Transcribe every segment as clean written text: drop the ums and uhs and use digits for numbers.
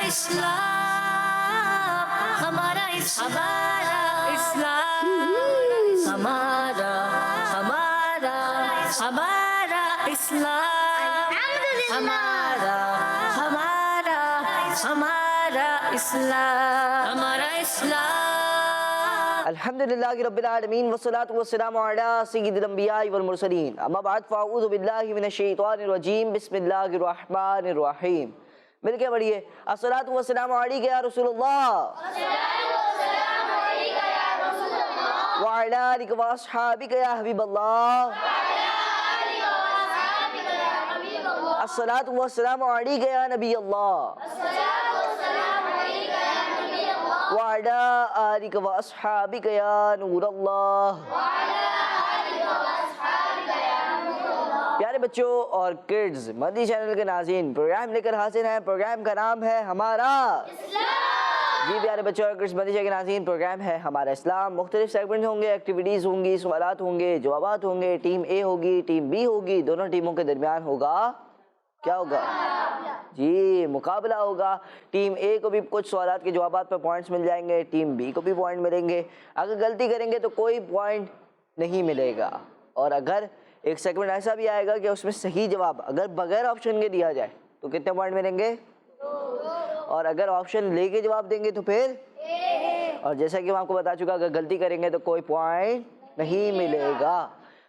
اسلام ہمارا اسلام ہمارا اسلام ہمارا اسلام. الحمدللہ رب العالمین والصلاة والسلام علی سید الانبیاء والمرسلین. اما بعد فاعوذ باللہ من الشیطان الرجیم. بسم اللہ الرحمن الرحیم. مل کے پڑھیے. الصلاة والسلام علیک یا رسول اللہ وعلی آلک واصحابک یا حبیب اللہ. الصلاة والسلام علیک یا نبی اللہ وعلی آلک واصحابک یا نور اللہ. پیارے بچوں اور کڈز، مدنی چینل کے ناظرین، پروگرام لے کر حاضر ہیں. پروگرام کا نام ہے ہمارا اسلام. جی پیارے بچوں اور کڈز، مدنی چینل کے ناظرین، پروگرام ہے ہمارا اسلام. مختلف سیگمنٹ ہوں گے، ایکٹیویٹیز ہوں گی، سوالات ہوں گے، جوابات ہوں گے. ٹیم اے ہوگی، ٹیم بی ہوگی. دونوں ٹیموں کے درمیان ہوگا کیا ہوگا؟ جی مقابلہ ہوگا. ٹیم اے کو بھی کچھ سوالات کے جوابات پر پوائنٹس مل جائیں گے، ٹیم بی کو بھی پوائنٹ ملیں گے. اگر غلطی کریں گے تو کوئی پوائنٹ نہیں ملے گا. اور اگر ایک سیگمنٹ ایسا بھی آئے گا کہ اس میں صحیح جواب اگر بغیر آپشن کے دیا جائے تو کتنے پوائنٹ ملیں گے؟ اور اگر آپشن لے کے جواب دیں گے تو پھر اور جیسا کہ میں آپ کو بتا چکا اگر غلطی کریں گے تو کوئی پوائنٹ نہیں ملے گا.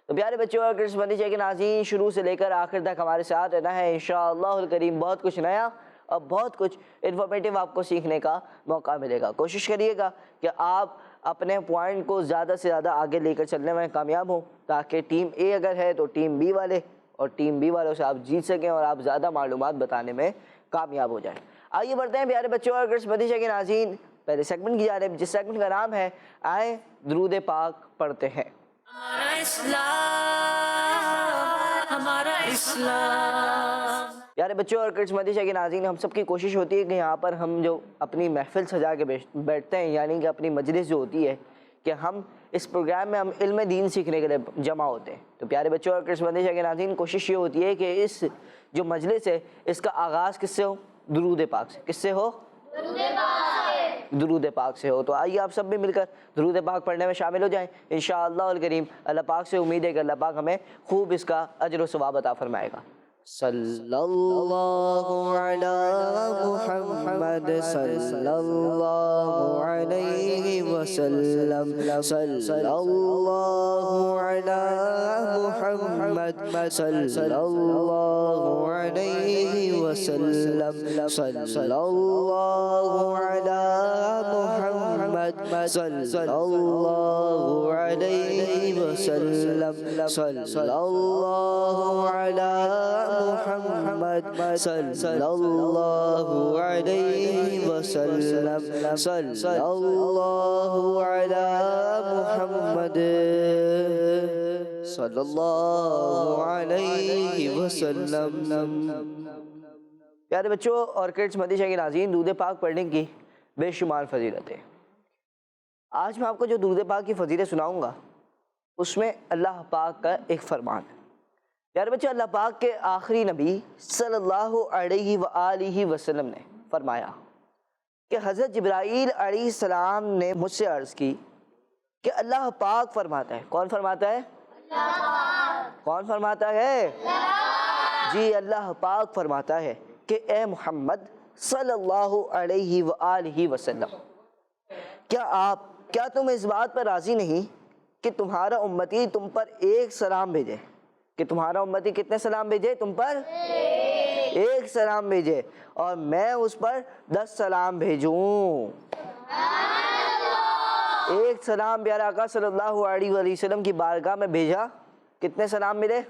تو پیارے بچوں اور کرس مدنی چینل کے ناظرین، شروع سے لے کر آخر تک ہمارے ساتھ رہنا ہے انشاءاللہ الکریم. بہت کچھ نیا اور بہت کچھ انفارمیٹیو آپ کو سیکھنے کا موقع ملے گا. کوشش کریے گا کہ آپ اپنے پوائنٹ کو زیادہ سے زیادہ آگے لے کر چلنے میں کامیاب ہوں، تاکہ ٹیم اے اگر ہے تو ٹیم بی والے اور ٹیم بی والوں سے آپ جیت سکیں اور آپ زیادہ معلومات بتانے میں کامیاب ہو جائیں. آئیے بڑھتے ہیں پیارے بچوں اور کرس مدنی چینل کے ناظرین پہلے سیگمنٹ کی جانب، جس سیگمنٹ کا نام ہے آئیں درود پاک پڑھتے ہیں. ہمارا اسلام ہمارا اسلام. پیارے بچوں اور کرس مدنی چینل کے ناظرین، ہم سب کی کوشش ہوتی ہے کہ یہاں پر ہم جو اپنی محفل سجا کے بیٹھتے ہیں، یعنی کہ اپنی مجلس جو ہوتی ہے، کہ ہم اس پروگرام میں ہم علم دین سیکھنے کے لیے جمع ہوتے ہیں. تو پیارے بچوں اور کرس مدنی چینل کے ناظرین، کوشش یہ ہوتی ہے کہ اس جو مجلس ہے اس کا آغاز کس سے ہو؟ درود پاک سے. کس سے ہو؟ درود پاک سے ہو. تو آئیے آپ سب بھی مل کر درود پاک پڑھنے میں شامل ہو جائیں انشاءاللہ الکریم. اللہ پاک سے امید ہے کہ اللہ پاک ہمیں خوب اس کا اجر و ثواب عطا فرمائے گا. صلی اللہ علی محمد صلی اللہ علیہ وسلم. صلی اللہ علی محمد صلی اللہ علیہ وسلم. صلی اللہ علی محمد صلی اللہ علیہ وسلم. صلی اللہ علی محمد صلی اللہ علیہ وسلم. صلی اللہ علی محمد صلی اللہ علیہ وسلم. پیارے بچوں اور کرس مدنی چینل کے ناظرین، درود پاک پڑھنے کی بے شمار فضیلتیں. آج میں آپ کو جو درود پاک کی فضیلت سناؤں گا اس میں اللہ پاک کا ایک فرمان ہے. پیارے بچے، اللہ پاک کے آخری نبی صلی اللہ علیہ وآلہ وسلم نے فرمایا کہ حضرت جبرائیل علیہ السلام نے مجھ سے عرض کی کہ اللہ پاک فرماتا ہے. کون فرماتا ہے؟ کون فرماتا ہے؟ جی اللہ پاک فرماتا ہے کہ اے محمد صلی اللہ علیہ وآلہ وسلم، کیا تم اس بات پر راضی نہیں کہ تمہارا امتی تم پر ایک سلام بھیجے؟ کہ تمہارا امتی کتنے سلام بھیجے تم پر؟ ایک سلام بھیجے اور میں اس پر 10 سلام بھیجوں. ایک سلام پیارے آقا صلی اللہ علیہ وآلہ وسلم کی بارگاہ میں بھیجا، کتنے سلام ملے؟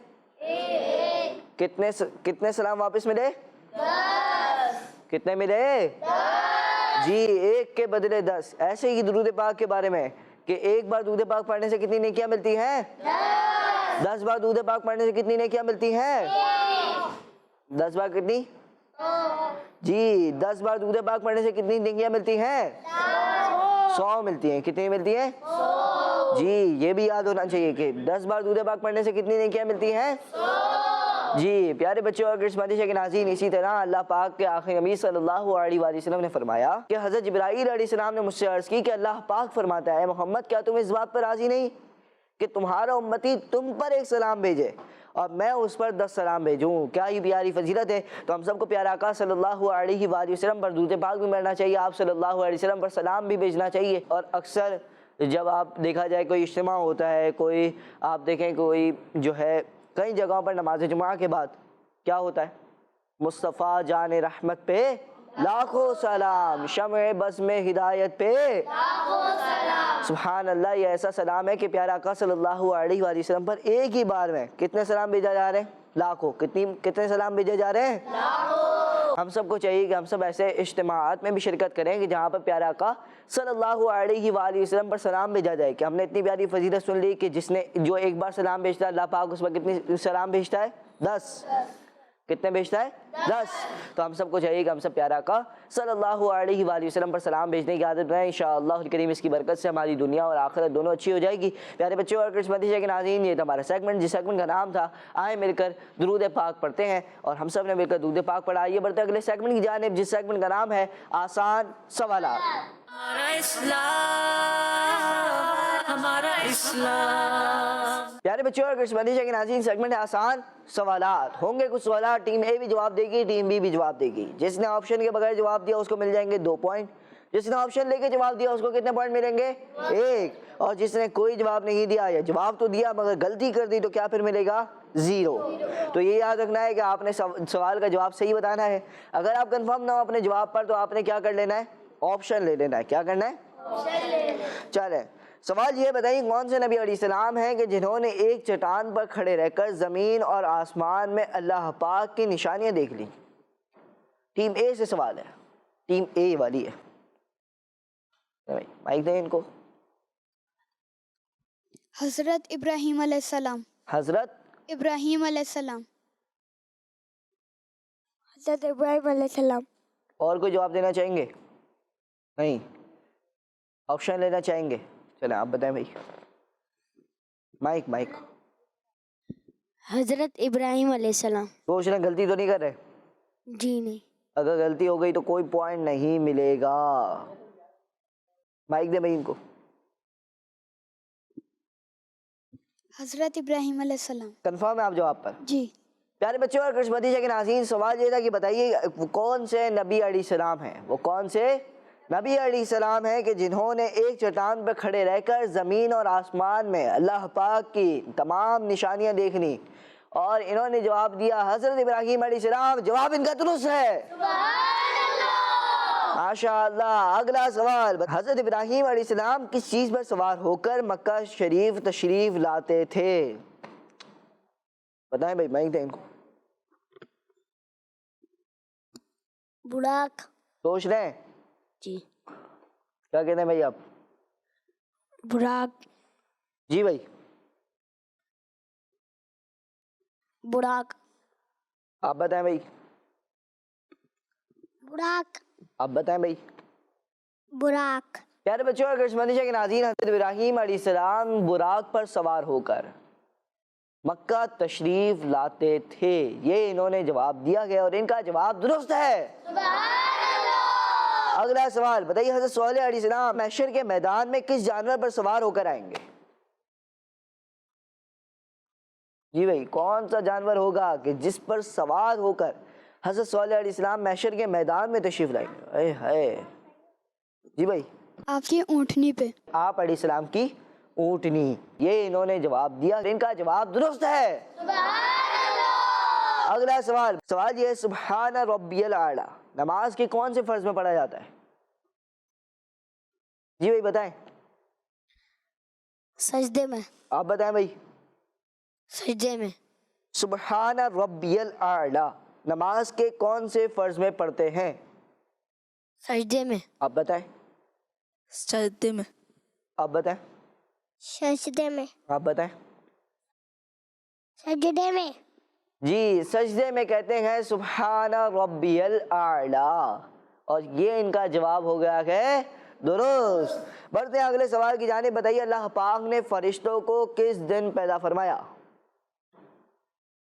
کتنے سلام واپس ملے؟ 10. کتنے ملے؟ 10. جی ایک کے بدلے 10. ایسے ہی درود پاک کے بارے میں کہ ایک بار درود پاک پڑھنے سے کتنی نیکیاں ملتی ہیں؟ 10 بار درود پاک پڑھنے سے کتنی نیکیاں ملتی ہیں؟ 10 بار کتنی؟ جی 10 بار درود پاک پڑھنے سے کتنی نیکیاں ملتی ہیں؟ 100 ملتی ہیں. کتنی ملتی ہیں؟ جی یہ بھی یاد ہونا چاہیے کہ 10 بار درود پاک پڑھنے سے کتنی نیکیاں ملتی ہیں؟ جی پیارے بچوں اور کرسمتی کے ناظرین، اسی طرح اللہ پاک کے آخری نبی صلی اللہ علیہ وآلہ وسلم نے فرمایا کہ حضرت جبرائیل علیہ السلام نے مجھ سے عرض کی کہ اللہ پاک فرماتا ہے، محمد کیا تم اس بات پر راضی نہیں کہ تمہارا امتی تم پر ایک سلام بھیجے اور میں اس پر 10 سلام بھیجوں؟ کیا ہی پیاری فضیلت ہے۔ تو ہم سب کو پیارا آقا صلی اللہ علیہ وآلہ وسلم پر درود پاک بھی پڑھنا چاہیے، آپ صلی اللہ علیہ وسلم پر سلام بھی بھیجنا چاہیے۔ اور اکثر جب آپ دیکھا جائے کوئی اجتماع ہوتا ہے، کوئی آپ دیکھیں کوئی جو ہے کئی جگہوں پر نماز جمعہ کے بعد کیا ہوتا ہے، مصطفیٰ جان رحمت پہ لاکھوں سلام، شمع بس میں ہدایت پہ سبحان اللہ۔ یہ ایسا سلام ہے کہ پیارا آقا صلی اللہ علیہ وآلہ وسلم پر ایک ہی بار میں کتنے سلام بھیجا جا رہے ہیں؟ لاکھوں۔ کتنے سلام بھیجے جا رہے ہیں؟ لاکھوں۔ ہم سب کو چاہیے کہ ہم سب ایسے اجتماعات میں بھی شرکت کریں کہ جہاں پر پیارا آقا صلی اللہ علیہ وآلہ وسلم پر سلام بھیجا جائے۔ کہ ہم نے اتنی پیاری فضیلت سن لی کہ جو ایک بار سلام بھیجتا ہے اللہ پاک اس پر کتنی سلام بھیجتا ہے؟ 10۔ کتنے بھیجتا ہے؟ 10۔ تو ہم سب کو چاہیے کہ ہم سب پیارا آقا صلی اللہ علیہ وآلہ وسلم پر سلام بھیجنے کی عادت بنائیں۔ انشاءاللہ الکریم اس کی برکت سے ہماری دنیا اور آخرت دونوں اچھی ہو جائے گی۔ پیارے بچوں اور کرسمتی کے ناظرین، یہ تھا ہمارا سیگمنٹ، جس سیگمنٹ کا نام تھا آئے مل کر درود پاک پڑھتے ہیں، اور ہم سب نے مل کر درود پاک پڑھا۔ آئیے بڑھتے اگلے سیگمنٹ کی جانب، جس سیگمنٹ کا نام ہے آسان سوالات۔ ہمارا اسلام، ہمارا اسلام۔ پیارے بچوں اور کرسمتی کے ناظرین، سیگمنٹ ہے آسان سوالات۔ ہوں گے کچھ سوالات، ٹیم اے بھی جواب دے گی، ٹیم بی بھی جواب دے گی۔ جس نے آپشن کے بغیر جواب دیا اس کو مل جائیں گے 2 پوائنٹ، جس نے آپشن لے کے جواب دیا اس کو کتنے پوائنٹ ملیں گے؟ 1۔ اور جس نے کوئی جواب نہیں دیا یا جواب تو دیا مگر غلطی کر دی تو کیا پھر ملے گا؟ 0۔ تو یہ یاد رکھنا ہے کہ آپ نے سوال کا جواب صحیح بتانا ہے۔ اگر آپ کنفرم نہ ہو اپنے جواب پر تو آپ نے کیا کر لینا ہے؟ آپشن لے لینا ہے۔ کیا کرنا ہے؟ چلیں، سوال یہ بتائیے کون سے نبی علیہ السلام ہیں کہ جنہوں نے ایک چٹان پر کھڑے رہ کر زمین اور آسمان میں اللہ پاک کی نشانیاں دیکھ لی؟ ٹیم اے سے سوال ہے، ٹیم اے والی ہے، مائک دیں ان کو۔ حضرت ابراہیم علیہ السلام۔ حضرت ابراہیم علیہ السلام۔ حضرت ابراہیم علیہ السلام۔ اور کوئی جواب دینا چاہیں گے؟ نہیں، آپشن لینا چاہیں گے؟ چلیں آپ بتائیں بھائی، مائک۔ حضرت ابراہیم علیہ السلام۔ سوچ رہے غلطی تو نہیں کر رہے؟ جی نہیں۔ اگر غلطی ہو گئی تو کوئی پوائنٹ نہیں ملے گا۔ مائک دیں بھائی ان کو۔ حضرت ابراہیم علیہ السلام۔ کنفرم ہے آپ جواب پر؟ جی۔ پیارے بچوں اور کرسمتی کے ناظرین، سوال یہ تھا کہ بتائیے وہ کون سے نبی علیہ السلام ہیں، وہ کون سے نبی علیہ السلام ہیں کہ جنہوں نے ایک چٹان پر کھڑے رہ کر زمین اور آسمان میں اللہ پاک کی تمام نشانیاں دیکھنی؟ اور انہوں نے جواب دیا حضرت ابراہیم علیہ السلام۔ جواب ان کا درست ہے، ماشاءاللہ۔ اگلا سوال، حضرت ابراہیم علیہ السلام کس چیز پر سوار ہو کر مکہ شریف تشریف لاتے تھے؟ بتائیں بھائی، مائک دیں ان کو۔ براق۔ سوچ رہے ہیں؟ جی۔ کیا کہتے ہیں بھائی آپ؟ براق۔ جی بھائی، براق۔ آپ بتائیں بھائی، براق۔ آپ بتائیں بھائی۔ براق۔ پیارے بچوں اور کرسمتی کے ناظرین، حضرت ابراہیم علیہ السلام براق پر سوار ہو کر مکہ تشریف لاتے تھے، یہ انہوں نے جواب دیا گیا اور ان کا جواب درست ہے۔ اگلا سوال بتائیے، حضرت صالح علیہ السلام محشر کے میدان میں کس جانور پر سوار ہو کر آئیں گے؟ جی بھائی، کون سا جانور ہوگا کہ جس پر سوار ہو کر حضرت صالح علیہ السلام محشر کے میدان میں تشریف لائیں گے؟ اے ہائے، جی بھائی، آپ کی اونٹنی پہ۔ آپ علیہ السلام کی اونٹنی، یہ انہوں نے جواب دیا، ان کا جواب درست ہے۔ اگلا سوال یہ ہے، سبحان ربی الاعلی نماز کے کون سے فرض میں پڑھا جاتا ہے؟ جی بھائی بتائیں۔ سجدے میں۔ آپ بتائیں بھائی۔ سجدے میں۔ سبحان ربی الاعلی نماز کے کون سے فرض میں پڑھتے ہیں؟ سجدے میں۔ آپ بتائیں۔ سجدے میں۔ آپ بتائیں۔ سجدے میں۔ آپ بتائیں۔ سجدے میں۔ جی، سجدے میں کہتے ہیں سبحان ربی الاعلی، اور یہ ان کا جواب ہو گیا ہے درست۔ بڑھتے ہیں اگلے سوال کی جانب، بتائیے اللہ پاک نے فرشتوں کو کس دن پیدا فرمایا؟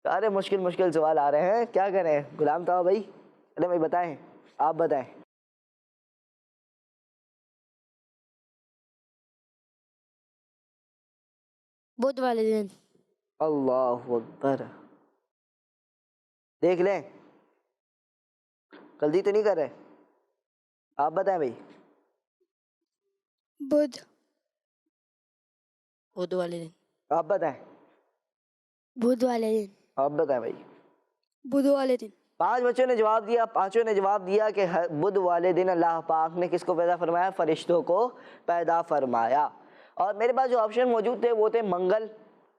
سارے مشکل مشکل سوال آ رہے ہیں، کیا کریں؟ غلام طاہر بھائی، چلے بھائی بتائیں، آپ بتائیں۔ بدھ والے دن۔ اللہ اکبر، دیکھ لیں، غلطی تو نہیں کر رہے؟ آپ بتائیں بھائی۔ بدھ والے دن۔ آپ بتائیں۔ بدھ والے دن۔ آپ بتائیں بھائی۔ بدھ والے دن۔ 5 بچوں نے جواب دیا، پانچوں نے جواب دیا کہ بدھ والے دن اللہ پاک نے کس کو پیدا فرمایا؟ فرشتوں کو پیدا فرمایا۔ اور میرے پاس جو آپشن موجود تھے وہ تھے منگل،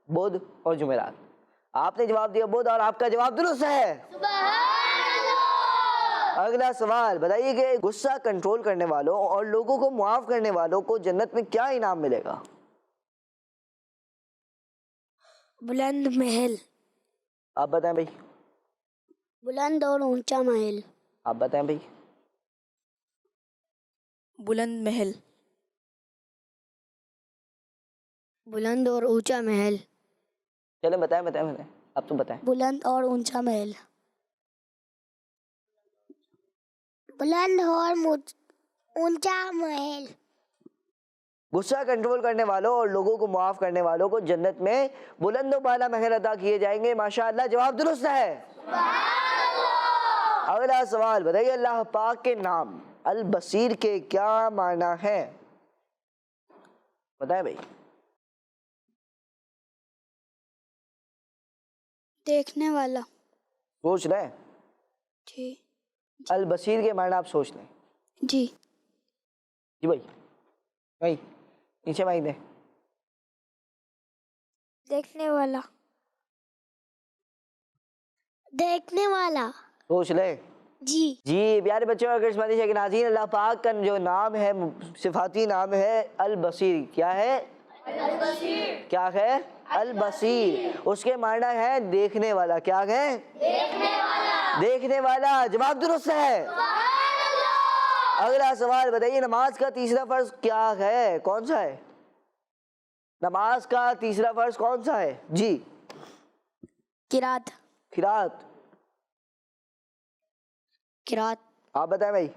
بدھ اور جمعرات۔ آپ نے جواب دیا بدھ اور آپ کا جواب درست ہے۔ اگلا سوال بتائیے کہ غصہ کنٹرول کرنے والوں اور لوگوں کو معاف کرنے والوں کو جنت میں کیا انعام ملے گا؟ بلند محل۔ آپ بتائیں بھائی۔ بلند اور اونچا محل۔ آپ بتائیں بھائی۔ بلند محل۔ بلند اور اونچا محل۔ چلیں بتائیں بتائیں بتائیں، اب تو بتائیں۔ بلند اور اونچا محل۔ بلند اور اونچا محل۔ غصہ کنٹرول کرنے والوں اور لوگوں کو معاف کرنے والوں کو جنت میں بلند و بالا محل عطا کیے جائیں گے۔ ماشاءاللہ، جواب درست ہے۔ اگلا سوال بتائیے اللہ پاک کے نام البصیر کے کیا معنی ہے؟ بتائیں بھائی۔ دیکھنے والا۔ سوچ رہے ہیں؟ جی۔ البصیر کے معنی آپ سوچ لیں۔ جی۔ جی بھائی، بھائی نیچے مائک دیں۔ دیکھنے والا۔ دیکھنے والا۔ سوچ لیں۔ جی۔ جی پیارے بچوں اور کرسمتی شیخ ناظرین، اللہ پاک کا جو نام ہے، صفاتی نام ہے البصیر۔ کیا ہے؟ البصیر۔ کیا ہے؟ البصیر۔ اس کے معنی ہے دیکھنے والا۔ کیا ہے؟ دیکھنے والا۔ دیکھنے والا، جواب درست ہے۔ اگلا سوال بتائیے نماز کا تیسرا فرض کیا ہے؟ کون سا ہے؟ نماز کا تیسرا فرض کون سا ہے؟ جی۔ قرات۔ قرات۔ قرات۔ آپ بتائیں بھائی۔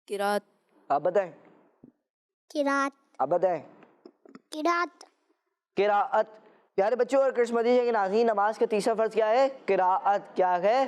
قرات۔ آپ بتائیں۔ قرات۔ آپ بتائیں۔ قرات۔ قراءت۔ پیارے بچوں اور کرسمتی کے ناظرین، نماز کا تیسرا فرض کیا ہے؟ قراءت۔ کیا ہے؟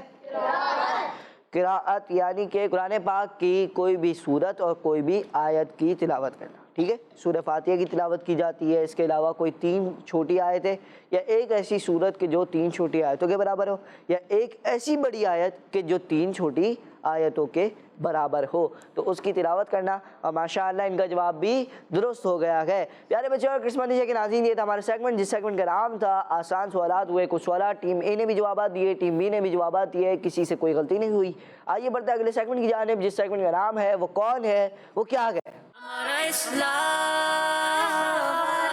قراءت یعنی کہ قرآن پاک کی کوئی بھی سورت اور کوئی بھی آیت کی تلاوت کرنا، ٹھیک ہے؟ سورہ فاتحہ کی تلاوت کی جاتی ہے، اس کے علاوہ کوئی 3 چھوٹی آیتیں یا ایک ایسی سورت کہ جو 3 چھوٹی آیتوں کے برابر ہو، یا ایک ایسی بڑی آیت کہ جو 3 چھوٹی آیتوں کے برابر ہو، تو اس کی تلاوت کرنا۔ اور ماشاءاللہ ان کا جواب بھی درست ہو گیا ہے۔ پیارے بچوں اور کرسمتی کے ناظرین، یہ تھا ہمارا سیگمنٹ، جس سیگمنٹ کا نام تھا آسان سوالات ہوئے کچھ سوالات۔ ٹیم اے نے بھی جوابات دیے، ٹیم بی نے بھی جوابات دیے، کسی سے کوئی غلطی نہیں ہوئی۔ آئیے بڑھتے اگلے سیگمنٹ کی جانب، جس سیگمنٹ کا نام ہے وہ کون ہے وہ کیا ہے؟ ہمارا اسلام،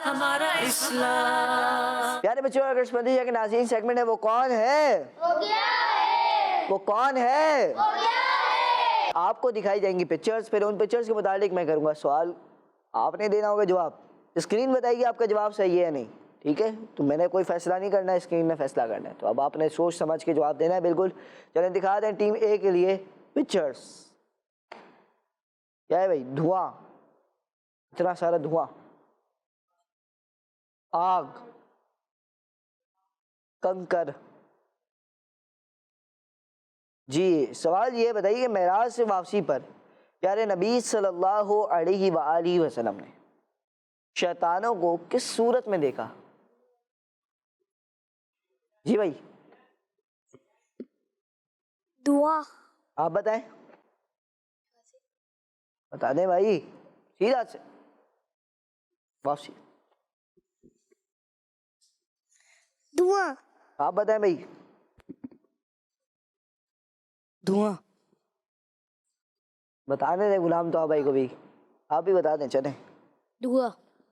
ہمارا اسلام۔ پیارے بچوں اور کرسمتی کے ناظرین، سیگمنٹ ہے وہ کون ہے؟ وہ کیا ہے؟ وہ کون ہے؟ وہ کیا ہے؟ آپ کو دکھائی جائیں گی پکچرز، پھر ان پکچرز کے متعلق میں کروں گا سوال، آپ نے دینا ہوگا جواب۔ اسکرین بتائے گی آپ کا جواب صحیح ہے یا نہیں، ٹھیک ہے؟ تو میں نے کوئی فیصلہ نہیں کرنا ہے، اسکرین نے فیصلہ کرنا ہے، تو اب آپ نے سوچ سمجھ کے جواب دینا ہے بالکل۔ چلیں دکھا دیں ٹیم اے کے لیے پکچرز۔ کیا ہے بھائی؟ دھواں، اتنا سارا دھواں، آگ، کنکر۔ جی سوال یہ بتائیے کہ معراج سے واپسی پر پیارے نبی صلی اللہ علیہ وآلہ وسلم نے شیطانوں کو کس صورت میں دیکھا؟ جی بھائی، دعا۔ آپ بتائیں، بتا دیں بھائی، سیدھا سے واپسی۔ دعا۔ آپ بتائیں بھائی۔ دھواں۔ بتانے دیں غلام طاہر بھائی کو بھی، آپ بھی بتا دیں، چلیں دعا۔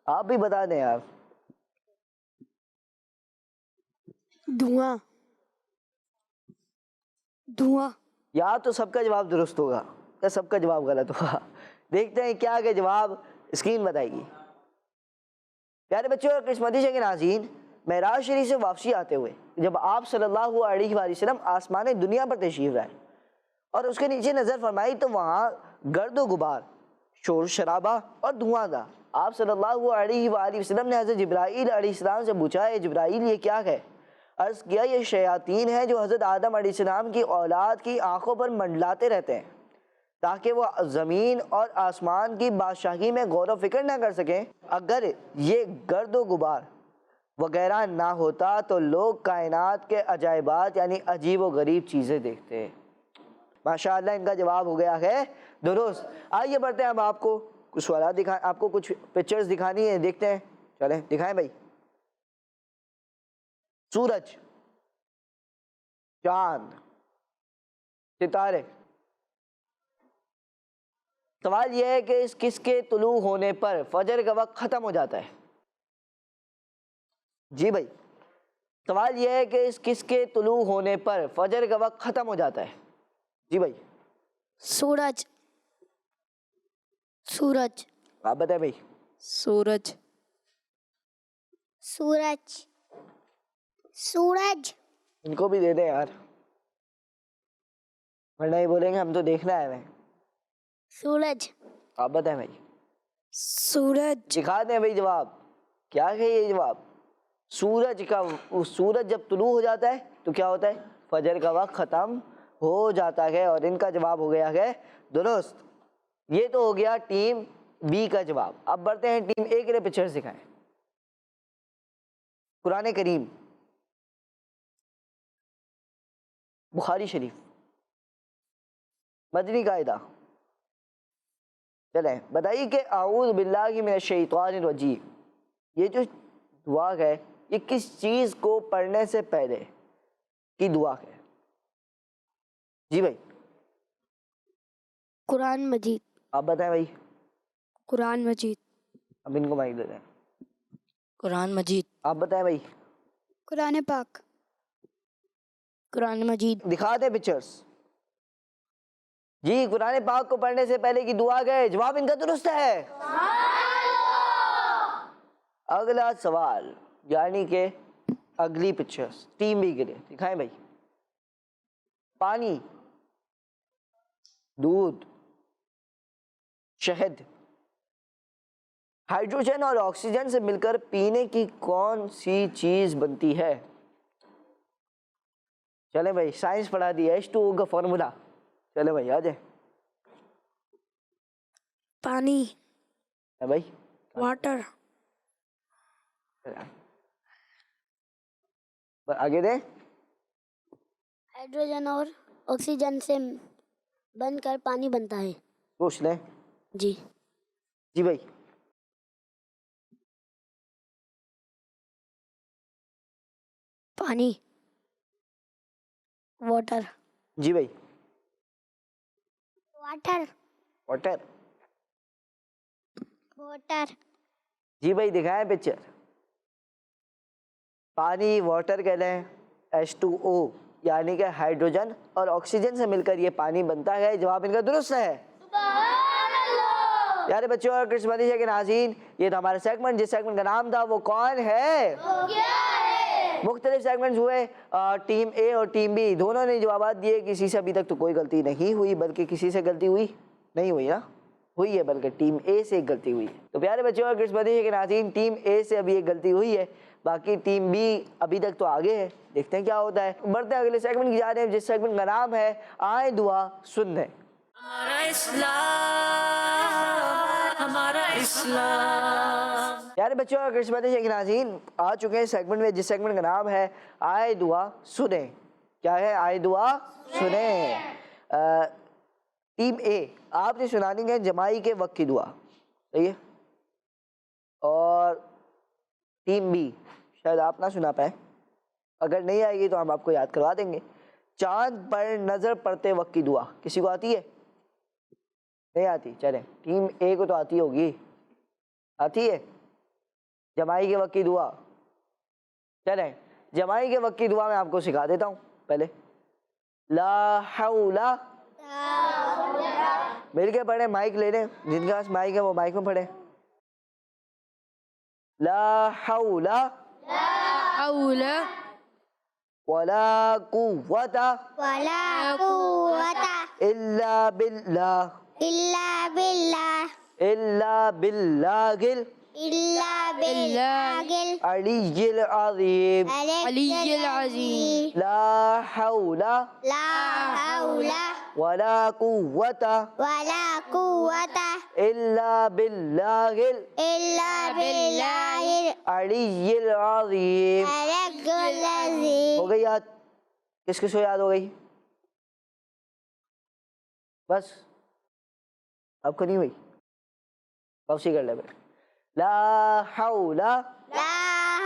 آپ بھی بتا دیں یار۔ دھواں۔ دھواں۔ یا تو سب کا جواب درست ہوگا یا سب کا جواب غلط ہوگا، دیکھتے ہیں کیا کہ جواب اسکرین بتائے گی۔ پیارے بچوں اور کرسمتی کے ناظرین، معراج شریف سے واپسی آتے ہوئے جب آپ صلی اللہ علیہ وآلہ وسلم آسمان دنیا پر تشریف لائے اور اس کے نیچے نظر فرمائی تو وہاں گرد و غبار، شور شرابہ اور دھواں تھا۔ آپ صلی اللہ علیہ وآلہ وسلم نے حضرت جبرائیل علیہ السلام سے پوچھا، اے جبرائیل یہ کیا ہے؟ عرض کیا یہ شیاطین ہیں جو حضرت آدم علیہ السلام کی اولاد کی آنکھوں پر منڈلاتے رہتے ہیں تاکہ وہ زمین اور آسمان کی بادشاہی میں غور و فکر نہ کر سکیں۔ اگر یہ گرد و غبار وغیرہ نہ ہوتا تو لوگ کائنات کے عجائبات یعنی عجیب و غریب چیزیں دیکھتے۔ ماشاءاللہ ان کا جواب ہو گیا ہے درست۔ آئیے بڑھتے ہیں، اب آپ کو کچھ سوالات دکھائیں، آپ کو کچھ پکچرز دکھانی ہیں، دیکھتے ہیں، چلیں دکھائیں بھائی۔ سورج، چاند، ستارے۔ سوال یہ ہے کہ اس کس کے طلوع ہونے پر فجر کا وقت ختم ہو جاتا ہے؟ جی بھائی، سوال یہ ہے کہ اس کس کے طلوع ہونے پر فجر کا وقت ختم ہو جاتا ہے؟ جی بھائی، سورج، سورج، آپ بتائیں بھائی۔ سورج، سورج، سورج، ان کو بھی دے دیں یار، ورنہ یہ بولیں گے ہم تو دیکھنا ہے ہمیں۔ سورج، آپ بتائیں بھائی۔ سورج، دکھا دیں بھائی جواب، کیا ہے یہ جواب؟ سورج جب طلوع ہو جاتا ہے تو کیا ہوتا ہے؟ فجر کا وقت ختم ہو جاتا ہے، اور ان کا جواب ہو گیا ہے درست۔ یہ تو ہو گیا ٹیم بی کا جواب۔ اب بڑھتے ہیں ٹیم اے کے لیے، پکچرز دکھائیں۔ قرآن کریم، بخاری شریف، مدنی قاعدہ۔ چلیں بتائیے کہ اعوذ باللہ من الشیطان الرجیم، یہ جو دعا ہے یہ کس چیز کو پڑھنے سے پہلے کی دعا ہے؟ جی بھائی، قرآن مجید، آپ بتائیں بھائی۔ قرآن مجید، اب ان کو مائک دے دیں۔ قرآن مجید، آپ بتائیں بھائی۔ قرآن پاک، قرآن مجید، دکھا دیں پکچرز۔ جی، قرآن پاک کو پڑھنے سے پہلے کی دعا ہے، جواب ان کا درست ہے۔ اگلا سوال یعنی کہ اگلی پکچرز ٹیم بی کے لیے دکھائیں بھائی۔ پانی، دودھ، شہد، ہائیڈروجن اور آکسیجن سے مل کر پینے کی کون سی چیز بنتی ہے؟ چلیں بھائی، سائنس پڑھا دی، H2O کا فارمولا، چلیں بھائی آ جائیں۔ پانی، بھائی واٹر، آگے دیں۔ ہائیڈروجن اور آکسیجن سے بن کر پانی بنتا ہے۔ پوچھ لیں۔ جی، جی بھائی، پانی، واٹر، جی بھائی، واٹر، واٹر، واٹر، جی بھائی دکھائیں پکچر۔ پانی، واٹر کہہ لیں، H2O یعنی کہ ہائیڈروجن اور آکسیجن سے مل کر یہ پانی بنتا ہے، جواب ان کا درست ہے۔ پیارے بچوں اور کرسمس مدیشہ کے ناظرین، یہ تھا ہمارا سیگمنٹ، جس سیگمنٹ کا نام تھا وہ کون ہے؟ مختلف سیگمنٹس ہوئے، ٹیم اے اور ٹیم بی دونوں نے جوابات دیے، کسی سے ابھی تک تو کوئی غلطی نہیں ہوئی، بلکہ کسی سے غلطی ہوئی نہیں ہوئی نا، ہوئی ہے، بلکہ ٹیم اے سے ایک غلطی ہوئی ہے۔ تو پیارے بچوں اور کرسمس مدیشہ کے ناظرین، ٹیم اے سے ابھی ایک غلطی ہوئی ہے، باقی ٹیم بی ابھی تک تو آگے ہے، دیکھتے ہیں کیا ہوتا ہے۔ بڑھتے ہیں اگلے سیگمنٹ کی جانب، جس سیگمنٹ کا نام ہے آئیں دعا سن لیں۔ ہمارا اسلام، ہمارا اسلام۔ پیارے بچوں اور کرسمس مدیشہ کے ناظرین، آ چکے ہیں سیگمنٹ میں، جس سیگمنٹ کا نام ہے آئے دعا سنیں۔ کیا ہے؟ آئے دعا سنیں۔ ٹیم اے، آپ نے سنانی ہے جمائی کے وقت کی دعا، صحیح ہے؟ اور ٹیم بی شاید آپ نہ سنا پائیں، اگر نہیں آئے گی تو ہم آپ کو یاد کروا دیں گے۔ چاند پر نظر پڑتے وقت کی دعا کسی کو آتی ہے؟ نہیں آتی؟ چلیں ٹیم اے کو تو آتی ہوگی، آتی ہے جمائی کے وقت کی دعا؟ چلیں جمائی کے وقت کی دعا میں آپ کو سکھا دیتا ہوں۔ پہلے لا حول، مل کے پڑھیں، مائک لے لیں، جن کے پاس مائک ہے وہ مائک میں پڑھیں۔ لا حول حول ولا قوة ولا قوة إلا بالله إلا بالله إلا بالله إلا بالله العلي العظيم العلي العظيم لا حول لا حول ولا قوة ولا قوة إلا بالله إلا بالله العلي العظيم. العلي العظيم. ہو گئی یاد؟ کس کس کو یاد ہو گئی؟ بس اب کو نہیں ہوئی؟ واپسی کر لے بیٹا. لا حول لا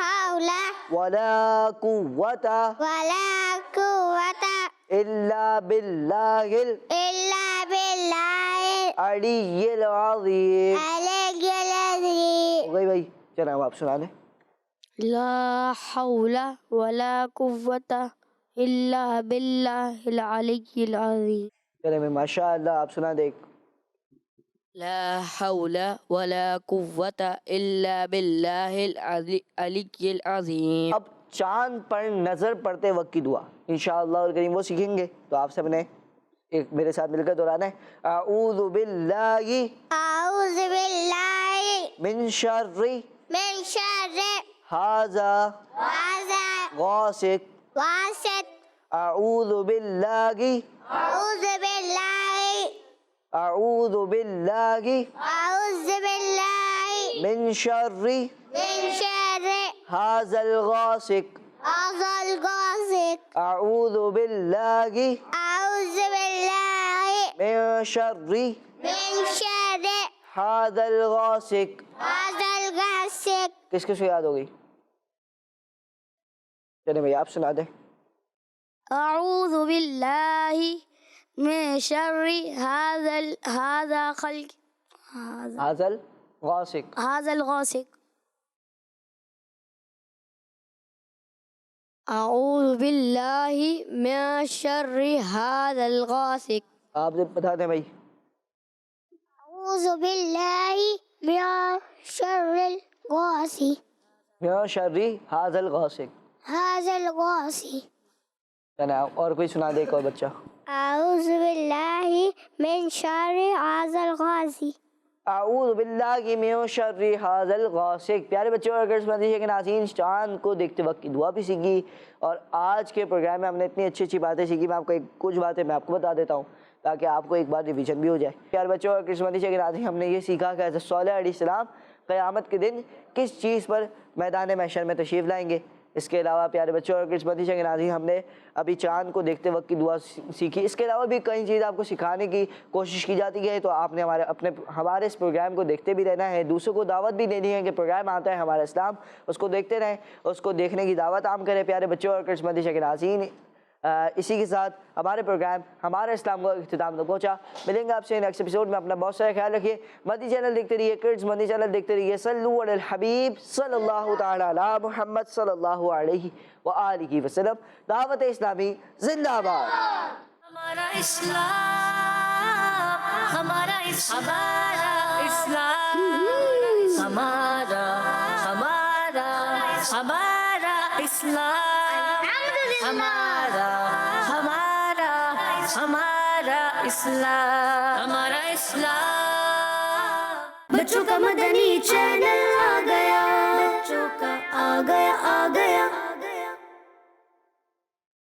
حول ولا قوة ولا قوة إلا بالله إلا بالله العلي العظيم. العلي العظيم. ہو گئی بھائی؟ جناب آپ سنا دیں. لا حول ولا قوة إلا بالله العلي العظيم. چلے میں ماشاء اللہ آپ سنا دیں. لا حول ولا قوة إلا بالله العلي العظيم. اب چاند پر نظر پڑتے وقت کی دعا انشاءاللہ الکریم وہ سیکھیں گے تو آپ سب نے ایک میرے ساتھ مل کر دہرانا ہے. اعوذ باللہ أعوذ بالله من شر من شر ھذا هذا غاسق. واسد. اعوذ باللہ أعوذ بالله اعوذ باللہ أعوذ بالله من شر من شر ھذا الغاسق. هذا الغاسق. اعوذ باللہ أعوذ بالله من شر من شر ھذا الغاسق. هذا الغاسق. کس کس کو یاد ہو گئی؟ چلے بھائی آپ سنا دیں. أعوذ بالله من شر هذا خلق ھذا الغاسق. هذا الغاسق. أعوذ بالله من شر هذا الغاسق. آپ بتا دیں بھائی. أعوذ بالله من شر الغاسق. من شر ھذا الغاسق. هذا الغاسق. جناب اور کوئی سنا دے ایک اور بچہ. أعوذ بالله من شر هذا الغاسق. اعوذ باللہ من شر ھذا الغاسق. پیارے بچوں اور گرلز مدرسے کے ناظرین، چاند کو دیکھتے وقت کی دعا بھی سیکھی اور آج کے پروگرام میں ہم نے اتنی اچھی اچھی باتیں سیکھی. میں آپ کو کچھ باتیں میں آپ کو بتا دیتا ہوں تاکہ آپ کو ایک بار ریویژن بھی ہو جائے. پیارے بچوں اور گرلز مدرسے کے ناظرین، ہم نے یہ سیکھا کہ حضرت صالح علیہ السلام قیامت کے دن کس چیز پر میدان محشر میں تشریف لائیں گے. اس کے علاوہ پیارے بچوں اور قسمتی کے ناظرین، ہم نے ابھی چاند کو دیکھتے وقت کی دعا سیکھی. اس کے علاوہ بھی کئی چیز آپ کو سکھانے کی کوشش کی جاتی ہے، تو آپ نے ہمارے اس پروگرام کو دیکھتے بھی رہنا ہے. دوسروں کو دعوت بھی دینی ہے کہ پروگرام آتا ہے ہمارا اسلام، اس کو دیکھتے رہیں، اس کو دیکھنے کی دعوت عام کریں. پیارے بچوں اور قسمتی کے ناظرین، اسی کے ساتھ ہمارے پروگرام ہمارا اسلام کو اختتام تک پہنچا. ملیں گے آپ سے نیکسٹ ایپیسوڈ میں. اپنا بہت سارا خیال رکھیے. مدنی چینل دیکھتے رہیے، کرڈز مدنی چینل دیکھتے رہیے. صلو علی الحبیب صلی اللہ تعالی علی محمد صلی اللہ علیہ وآلہ وسلم. دعوت اسلامی زندہ باد. ہمارا اسلام، ہمارا اسلام، ہمارا ہمارا اسلام، ہمارا اسلام، ہمارا اسلام. بچوں کا مدنی چینل آ گیا، بچوں کا آ گیا